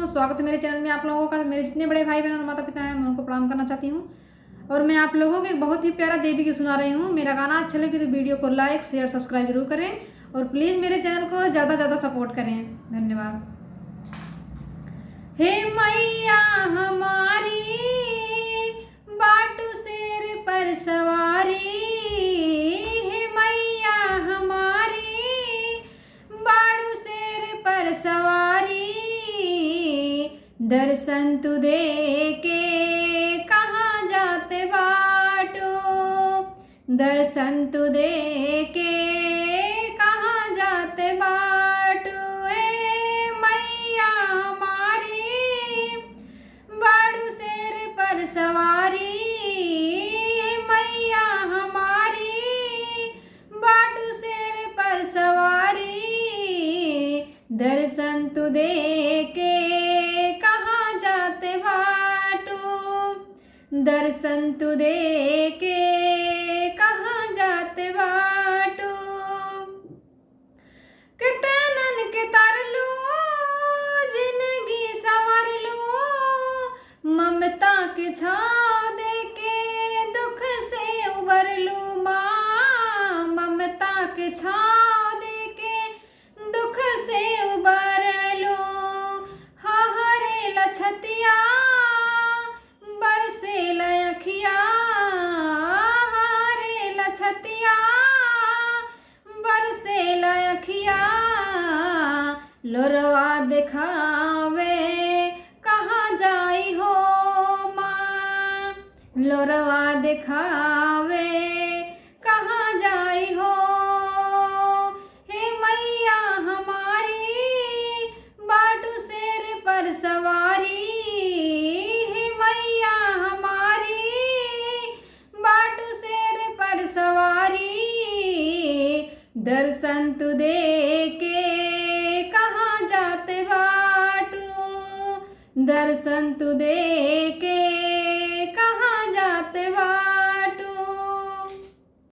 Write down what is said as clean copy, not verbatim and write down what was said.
स्वागत है मेरे चैनल में आप लोगों का। मेरे जितने बड़े भाई बहन और माता पिता हैं मैं उनको प्रणाम करना चाहती हूँ और मैं आप लोगों को एक बहुत ही प्यारा देवी की सुना रही हूँ। मेरा गाना अच्छा लगे तो वीडियो को लाइक शेयर सब्सक्राइब जरूर करें और प्लीज़ मेरे चैनल को ज़्यादा से ज़्यादा सपोर्ट करें। धन्यवाद। हे मैया हमारी बाटू शेर पर सवारी, हे मैया हमारी बाटू शेर पर सवारी, दर्शन तू दे के कहाँ जाते बाटो, दर्शन तू दे के कहाँ जाते बाटो। हे मैया हमारी बाटू शेर पर सवारी, हे मैया हमारी बाटू शेर पर सवारी, दर्शन तू दे के कहाँ जाते बाटो, दर्शन तू दे के कहाँ जाते बाटो। कितनन के तर लो जिंदगी संवर लो, ममता के छाँव दे के दुख से उबर लो माँ, ममता के छाँव दे के दुख से उबर लो। हरे लछतिया बरसे लखिया, हरे लछतिया बरसे लखिया, लोरवा दिखावे कहाँ जाई हो माँ, लोरवा दिखावे कहाँ जाई हो। हे मैया हमारी बाटू शेर पर सवारी, हे मैया हमारी बाटू शेर पर सवारी, दर्शन तू दे के कहाँ जाते बाटू, दर्शन तू दे के कहाँ जाते बाटू।